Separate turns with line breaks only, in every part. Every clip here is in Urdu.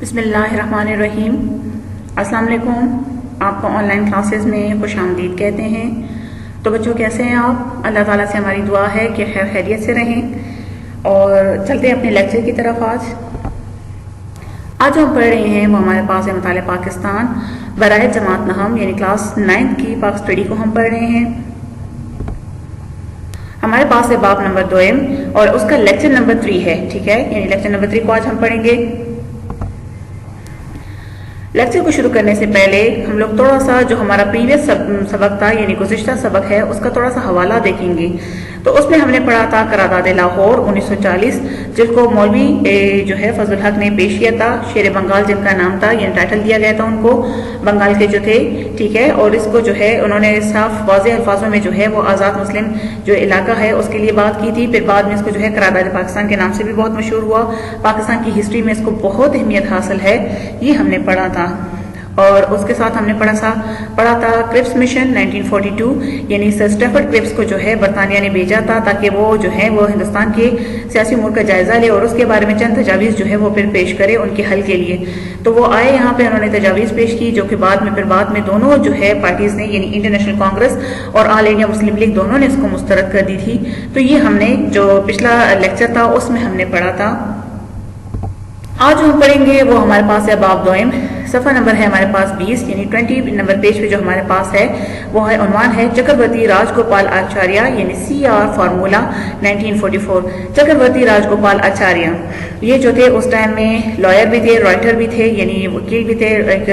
بسم اللہ الرحمن الرحیم۔ السلام علیکم۔ آپ کو آن لائن کلاسز میں خوش آمدید کہتے ہیں۔ تو بچوں کیسے ہیں آپ؟ اللہ تعالیٰ سے ہماری دعا ہے کہ خیر خیریت سے رہیں، اور چلتے ہیں اپنے لیکچر کی طرف۔ آج ہم پڑھ رہے ہیں وہ ہمارے پاس ہے مطالعہ پاکستان برائے جماعت نہم، یعنی کلاس 9 کی پاک اسٹڈی کو ہم پڑھ رہے ہیں۔ ہمارے پاس ہے باب نمبر 2 اور اس کا لیکچر نمبر 3 ہے، ٹھیک ہے؟ یعنی لیکچر نمبر 3 کو آج ہم پڑھیں گے۔ لیکچر کو شروع کرنے سے پہلے ہم لوگ تھوڑا سا جو ہمارا پریویس سبق تھا، یعنی گزشتہ سبق ہے، اس کا تھوڑا سا حوالہ دیکھیں گے۔ تو اس میں ہم نے پڑھا تھا قرارداد لاہور 1940، جس کو مولوی جو ہے فضل الحق نے پیش کیا تھا، شیر بنگال جن کا نام تھا، یعنی ٹائٹل دیا گیا تھا ان کو، بنگال کے جو تھے، ٹھیک ہے؟ اور اس کو جو ہے انہوں نے صاف واضح الفاظوں میں جو ہے وہ آزاد مسلم جو علاقہ ہے اس کے لیے بات کی تھی۔ پھر بعد میں اس کو جو ہے قرارداد پاکستان کے نام سے بھی بہت مشہور ہوا۔ پاکستان کی ہسٹری میں اس کو بہت اہمیت حاصل ہے، یہ ہم نے پڑھا تھا۔ اور اس کے ساتھ ہم نے پڑھا تھا کرپس مشن 1942، یعنی سر اسٹیفرڈ کرپس کو جو ہے برطانیہ نے بھیجا تھا تاکہ وہ جو ہے وہ ہندوستان کے سیاسی امور کا جائزہ لے اور اس کے بارے میں چند تجاویز جو ہے وہ پھر پیش کرے ان کے حل کے لیے۔ تو وہ آئے یہاں پہ، انہوں نے تجاویز پیش کی، جو کہ بعد میں دونوں جو ہے پارٹیز نے، یعنی انڈین نیشنل کانگریس اور آل انڈیا مسلم لیگ، دونوں نے اس کو مسترد کر دی تھی۔ تو یہ ہم نے جو پچھلا لیکچر تھا اس میں ہم نے پڑھا تھا۔ آج ہم پڑھیں گے وہ ہمارے پاس ہے باب 2، صفحہ نمبر ہے ہمارے پاس 20، یعنی 20 نمبر پیج پہ جو ہمارے پاس ہے وہ ہے، عنوان ہے چکرورتی راج گوپال آچاریہ، یعنی CR فارمولا 1944۔ چکرورتی راج گوپال آچاریہ یہ جو تھے اس ٹائم میں لائر بھی تھے، رائٹر بھی تھے، یعنی وکیل بھی تھے، ایک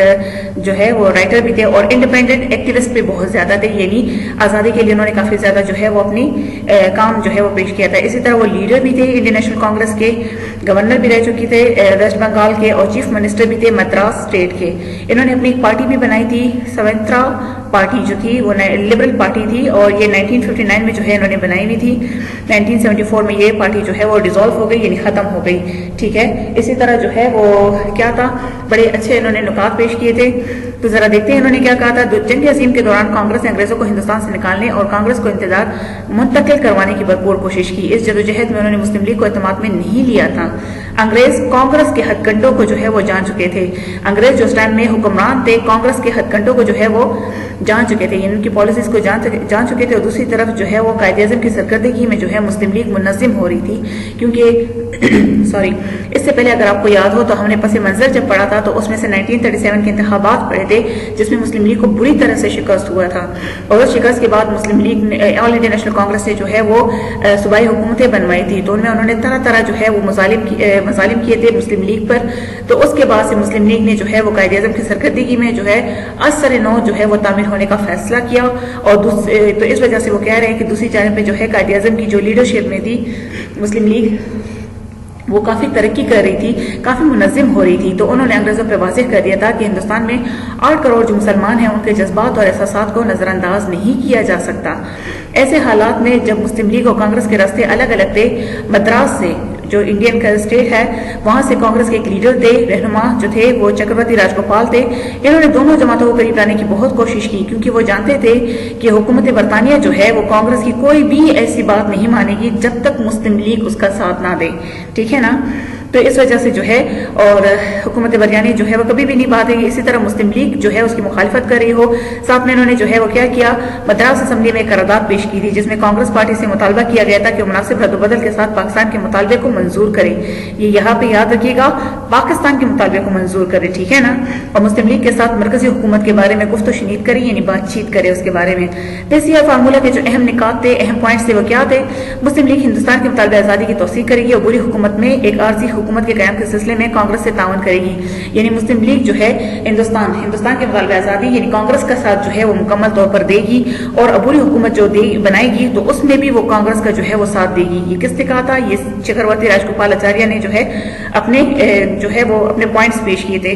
جو ہے وہ رائٹر بھی تھے، اور انڈیپینڈنٹ ایکٹیوسٹ بھی بہت زیادہ تھے، یعنی آزادی کے لیے انہوں نے کافی زیادہ جو ہے وہ اپنی کام جو ہے وہ پیش کیا تھا۔ اسی طرح وہ لیڈر بھی تھے انڈین نیشنل کانگریس کے، گورنر بھی رہ چکی تھے ویسٹ بنگال کے، اور چیف منسٹر بھی تھے مدراس اسٹیٹ کے۔ انہوں نے اپنی ایک پارٹی بھی بنائی تھی، سوینترا پارٹی جو تھی وہ لبرل پارٹی تھی، اور یہ 1959 میں جو ہے انہوں نے بنائی ہوئی تھی۔ 1974 میں یہ پارٹی جو ہے وہ ڈیزالو ہو گئی، یعنی ختم ہو گئی، ٹھیک ہے؟ اسی طرح جو ہے وہ کیا تھا، بڑے اچھے انہوں نے نکات پیش کیے تھے۔ تو ذرا دیکھتے ہیں انہوں نے کیا کہا تھا۔ جنگ عظیم کے دوران کانگریس نے انگریزوں کو ہندوستان سے نکالنے اور کانگریس کو انتظار منتقل کروانے کی بھرپور کوشش کی۔ اس جدوجہد میں انہوں نے مسلم لیگ کو اعتماد میں نہیں لیا تھا۔ انگریز کانگریس کے ہتھ کنڈوں کو جو ہے وہ جان چکے تھے۔ انگریز جو اس ٹائم میں حکمران تھے، کانگریس کے ہتھ کنڈوں کو جو ہے وہ جان چکے تھے، یعنی ان کی پالیسیز کو جان چکے تھے۔ اور دوسری طرف جو ہے وہ قائد اعظم کی سرکردگی میں جو ہے مسلم لیگ منظم ہو رہی تھی، کیونکہ اس سے پہلے اگر آپ کو یاد ہو تو ہم نے پس منظر جب پڑھا تھا تو اس میں سے 1937 کے انتخابات پڑھے تھے، جس میں مسلم لیگ کو بری طرح سے شکست ہوا تھا، اور اس شکست کے بعد مسلم لیگ نے، آل انڈیا نیشنل کانگریس نے جو ہے وہ صوبائی حکومتیں بنوائی تھی۔ تو ان میں انہوں نے طرح طرح جو ہے وہ مظالم کیے تھے مسلم لیگ پر۔ تو اس کے بعد سے مسلم لیگ نے جو ہے وہ قائد اعظم کی سرکردگی میں جو ہے اثر نو جو ہے وہ تعمیر ہونے کا فیصلہ کیا، اور تو اس وجہ سے وہ کہہ رہے ہیں کہ دوسری جانب پہ جو ہے قائد اعظم کی جو لیڈرشپ میں تھی مسلم لیگ، وہ کافی ترقی کر رہی تھی، کافی منظم ہو رہی تھی۔ تو انہوں نے انگریزوں پہ واضح کر دیا تھا کہ ہندوستان میں 8 کروڑ جو مسلمان ہیں ان کے جذبات اور احساسات کو نظر انداز نہیں کیا جا سکتا۔ ایسے حالات میں جب مسلم لیگ اور کانگریس کے راستے الگ الگ تھے، مدراس سے جو انڈین کا اسٹیٹ ہے وہاں سے کانگریس کے ایک لیڈر تھے، رہنما جو تھے وہ چکرورتی راج گوپال تھے۔ انہوں نے دونوں جماعتوں کو قریب لانے کی بہت کوشش کی، کیونکہ وہ جانتے تھے کہ حکومت برطانیہ جو ہے وہ کانگریس کی کوئی بھی ایسی بات نہیں مانے گی جب تک مسلم لیگ اس کا ساتھ نہ دے، ٹھیک ہے نا؟ تو اس وجہ سے جو ہے، اور حکومت برطانیہ جو ہے وہ کبھی بھی نہیں بات ہے اسی طرح مسلم لیگ جو ہے اس کی مخالفت کر رہی ہو۔ ساتھ میں انہوں نے جو ہے وہ کیا کیا، مدراس اسمبلی میں قرارداد پیش کی تھی، جس میں کانگریس پارٹی سے مطالبہ کیا گیا تھا کہ مناسب رد و بدل کے ساتھ پاکستان کے مطالبے کو منظور کرے۔ یہ یہاں پہ یاد رکھیے گا، پاکستان کے مطالبے کو منظور کرے، ٹھیک ہے نا؟ اور مسلم لیگ کے ساتھ مرکزی حکومت کے بارے میں گفت و شنید کرے، یعنی بات چیت کرے اس کے بارے میں۔ CR فارمولہ کے جو اہم نکات تھے، اہم پوائنٹس تھے، وہ کیا تھے؟ مسلم لیگ ہندوستان کے مطالبہ آزادی کی توثیق کرے گی اور بری حکومت میں ایک عارضی حکومت کے قیام کے سلسلے میں کانگریس سے تعاون کرے گی۔ یعنی مسلم لیگ جو ہے ہندوستان کے مطالبہ آزادی یعنی کانگریس کا ساتھ جو ہے وہ مکمل طور پر دے گی، اور عبوری حکومت جو بنائے گی تو اس میں بھی وہ کانگریس کا جو ہے وہ ساتھ دے گی۔ یہ کس نے کہا تھا؟ یہ چکرورتی راج گوپال آچاریہ نے جو ہے اپنے پوائنٹس پیش کیے تھے۔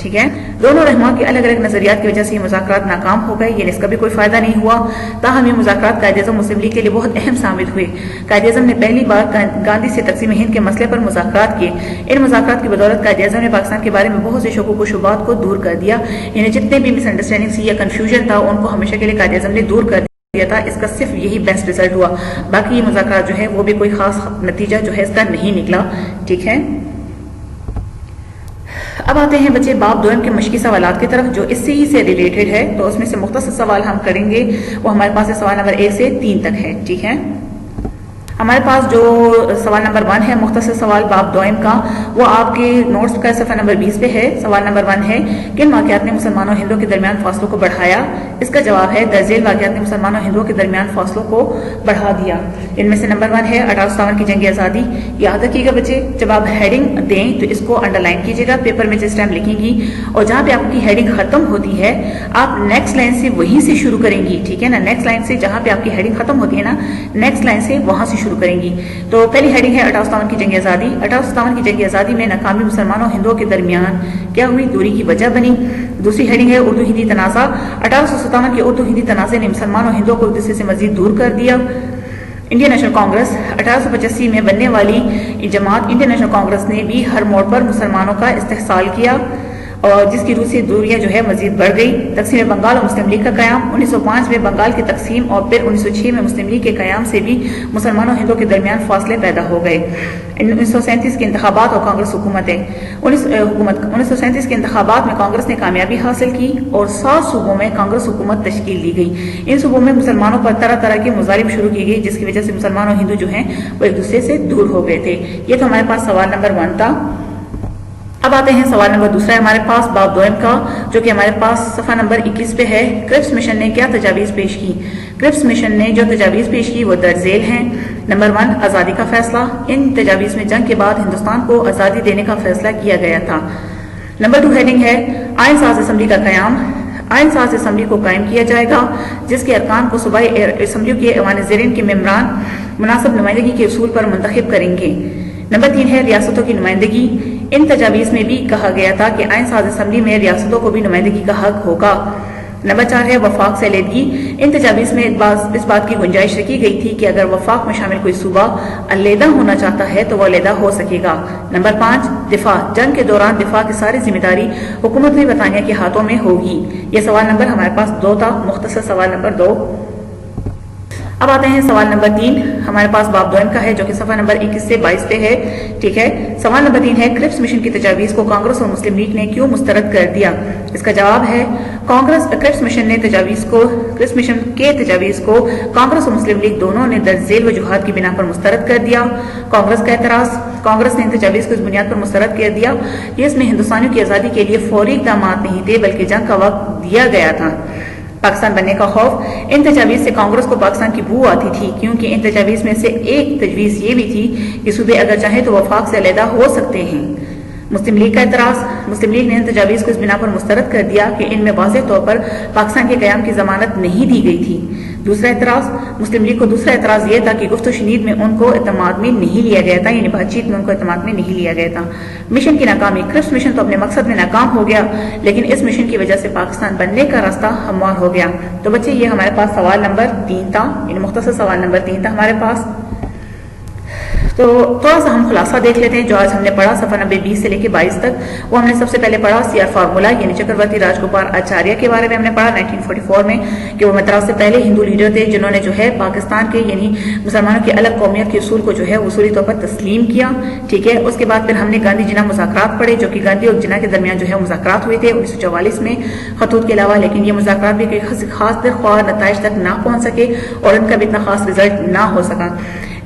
ٹھیک ہے، دونوں رہنما کے الگ الگ نظریات کی وجہ سے یہ مذاکرات ناکام ہو گئے، یعنی اس کا بھی کوئی فائدہ نہیں ہوا۔ تاہم یہ مذاکرات قائد اعظم مسلم لیگ کے لیے بہت اہم ثابت ہوئے۔ قائد اعظم نے پہلی بار گاندھی سے تقسیم ہند کے مسئلے پر مذاکرات کیے۔ ان مذاکرات کی بدولت قائد اعظم نے پاکستان کے بارے میں بہت سے شکوک و شبہات کو دور کر دیا، یعنی جتنے بھی مس انڈرسٹینڈنگ تھی یا کنفیوژن تھا ان کو ہمیشہ کے لیے قائد اعظم نے دور کر دیا تھا۔ اس کا صرف یہی بیسٹ رزلٹ ہوا، باقی یہ مذاکرات جو ہے وہ بھی کوئی خاص نتیجہ جو ہے اس کا نہیں نکلا، ٹھیک ہے۔ اب آتے ہیں بچے باب دوئم کے مشقی سوالات کی طرف جو اس سے ریلیٹڈ ہے، تو اس میں سے مختصر سوال ہم کریں گے، وہ ہمارے پاس سوال نمبر 1 سے 3 تک ہے، ٹھیک ہے۔ ہمارے پاس جو سوال نمبر 1 ہے مختصر سوال باب دوئم کا، وہ آپ کے نوٹس کا صفحہ نمبر 20 پہ ہے۔ سوال نمبر 1 ہے کن واقعات نے مسلمانوں اور ہندوؤں کے درمیان فاصلوں کو بڑھایا؟ اس کا جواب ہے درجیل واقعات نے مسلمانوں اور ہندوؤں کے درمیان فاصلوں کو بڑھا دیا۔ ان میں سے نمبر 1 ہے 1857 کی جنگ آزادی۔ یاد رکھیے گا بچے، جب آپ ہیڈنگ دیں تو اس کو انڈر لائن کیجیے گا، پیپر میں جس ٹائم لکھیں گی، اور جہاں پہ آپ کی ہیڈنگ ختم ہوتی ہے آپ نیکسٹ لائن سے وہیں سے شروع کریں گی، ٹھیک ہے نا۔ نیکسٹ لائن سے جہاں پہ آپ کی ہیڈنگ ختم ہوتی ہے نا، نیکسٹ لائن سے وہاں سے شروع کریں گی۔ تو پہلی ہیڈنگ ہے 1857 کی جنگ آزادی۔ 1857 کی جنگ آزادی میں ناکامی مسلمانوں اور ہندوؤں کے درمیان کیا ہوئی؟ دوری کی وجہ بنی۔ دوسری ہیڈنگ ہے اردو ہندی تنازع۔ 1857 کے اردو ہندی تنازع نے مسلمانوں اور ہندوؤں کو ایک دوسرے سے مزید دور کر دیا۔ انڈین نیشنل کانگریس 1885 میں بننے والی جماعت انڈین نیشنل کانگریس نے بھی ہر موڑ پر مسلمانوں کا استحصال کیا، اور جس کی روح سے دوریاں جو ہے مزید بڑھ گئی۔ تقسیم بنگال اور مسلم لیگ کا قیام 1905 میں بنگال کی تقسیم اور پھر 1906 میں مسلم لیگ کے قیام سے بھی مسلمانوں اور ہندوؤں کے درمیان فاصلے پیدا ہو گئے۔ 1937 کے انتخابات اور کانگریس حکومتیں 1937 کے انتخابات میں کانگریس نے کامیابی حاصل کی اور 7 صوبوں میں کانگریس حکومت تشکیل دی گئی۔ ان صوبوں میں مسلمانوں پر طرح طرح کی مظالم شروع کی گئی، جس کی وجہ سے مسلمان اور ہندو جو ہیں وہ ایک دوسرے سے دور ہو گئے تھے۔ یہ تو ہمارے پاس سوال نمبر 1 تھا۔ اب آتے ہیں سوال نمبر 2 ہمارے پاس باب دوئم کا، جو کہ ہمارے پاس صفحہ نمبر 21 پہ ہے۔ کرپس مشن نے کیا تجاویز پیش کی؟ کرپس مشن نے جو تجاویز پیش کی وہ درج ذیل ہیں۔ نمبر 1 آزادی کا فیصلہ۔ ان تجاویز میں جنگ کے بعد ہندوستان کو آزادی دینے کا فیصلہ کیا گیا تھا۔ نمبر 2 ہیڈنگ ہے آئین ساز اسمبلی کا قیام۔ آئین ساز اسمبلی کو قائم کیا جائے گا، جس کے ارکان کو صوبائی اسمبلیوں کے ایوان زیرین کے ممبران مناسب نمائندگی کے اصول پر منتخب کریں گے۔ نمبر 3 ہے ریاستوں کی نمائندگی۔ ان تجاویز میں بھی کہا گیا تھا کہ آئین ساز اسمبلی میں ریاستوں کو بھی نمائندگی کا حق ہوگا۔ نمبر 4 ہے وفاق سے علیحدگی۔ ان تجاویز میں اس بات کی گنجائش رکھی گئی تھی کہ اگر وفاق میں شامل کوئی صوبہ علیحدہ ہونا چاہتا ہے تو وہ علیحدہ ہو سکے گا۔ نمبر 5 دفاع۔ جنگ کے دوران دفاع کی ساری ذمہ داری حکومت برطانیہ کے ہاتھوں میں ہوگی۔ یہ سوال نمبر ہمارے پاس 2 تھا، مختصر سوال نمبر 2۔ اب آتے ہیں سوال نمبر 3 ہمارے پاس باب دوئم کا ہے، جو کہ صفحہ نمبر 21 سے 22 پہ ہے، ٹھیک ہے۔ سوال نمبر 3 ہے کرپس مشن کی تجاویز کو کانگریس اور مسلم لیگ نے کیوں مسترد کر دیا؟ اس کا جواب ہے کرپس مشن کے تجاویز کو کانگریس اور مسلم لیگ دونوں نے درج ذیل وجوہات کی بنا پر مسترد کر دیا۔ کانگریس کا اعتراض۔ کانگریس نے ان تجاویز کو اس بنیاد پر مسترد کر دیا کہ اس میں ہندوستانیوں کی آزادی کے لیے فوری اقدامات نہیں تھے، بلکہ جنگ کا وقت دیا گیا تھا۔ پاکستان بننے کا خوف۔ ان تجاویز سے کانگریس کو پاکستان کی بو آتی تھی، کیونکہ ان تجاویز میں سے ایک تجویز یہ بھی تھی کہ صوبے اگر چاہیں تو وفاق سے علیحدہ ہو سکتے ہیں۔ مسلم لیگ کا اعتراض۔ مسلم لیگ نے ان تجاویز کو اس بنا پر مسترد کر دیا کہ ان میں واضح طور پر پاکستان کے قیام کی ضمانت نہیں دی گئی تھی۔ دوسرا اعتراض۔ مسلم لیگ کو دوسرا اعتراض یہ تھا کہ گفت و شنید میں ان کو اعتماد میں نہیں لیا گیا تھا، یعنی بات چیت میں ان کو اعتماد میں نہیں لیا گیا تھا۔ مشن کی ناکامی۔ کرپس مشن تو اپنے مقصد میں ناکام ہو گیا، لیکن اس مشن کی وجہ سے پاکستان بننے کا راستہ ہموار ہو گیا۔ تو بچے یہ ہمارے پاس سوال نمبر 3 تھا، یعنی مختصر سوال نمبر 3 تھا ہمارے پاس۔ تو تھوڑا سا ہم خلاصہ دیکھ لیتے ہیں جو آج ہم نے پڑھا صفحہ نمبر 20 سے لے کے 22 تک۔ وہ ہم نے سب سے پہلے پڑھا سی آر فارمولا، یعنی چکرورتی راج گوپال آچاریہ کے بارے میں ہم نے پڑھا 1944 میں، کہ وہ مدراس سے پہلے ہندو لیڈر تھے جنہوں نے جو ہے پاکستان کے یعنی مسلمانوں کی الگ قومیت کے اصول کو جو ہے اصولی طور پر تسلیم کیا، ٹھیک ہے۔ اس کے بعد پھر ہم نے گاندھی جناح مذاکرات پڑھے، جو کہ گاندھی اور جناح کے درمیان جو ہے مذاکرات ہوئے تھے 1944 میں خطوط کے علاوہ، لیکن یہ مذاکرات بھی کوئی خاص خواہ نتائج تک نہ پہنچ سکے اور ان کا بھی اتنا خاص رزلٹ نہ ہو سکا۔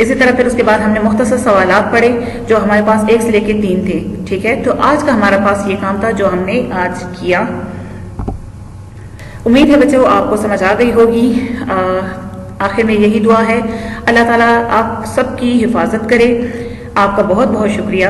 اسی طرح پھر اس کے بعد ہم نے مختصر سوالات پڑھے جو ہمارے پاس 1 سے لے کے 3 تھے، ٹھیک ہے۔ تو آج کا ہمارا پاس یہ کام تھا جو ہم نے آج کیا۔ امید ہے بچوں آپ کو سمجھ آ گئی ہوگی۔ آخر میں یہی دعا ہے، اللہ تعالیٰ آپ سب کی حفاظت کرے۔ آپ کا بہت بہت شکریہ۔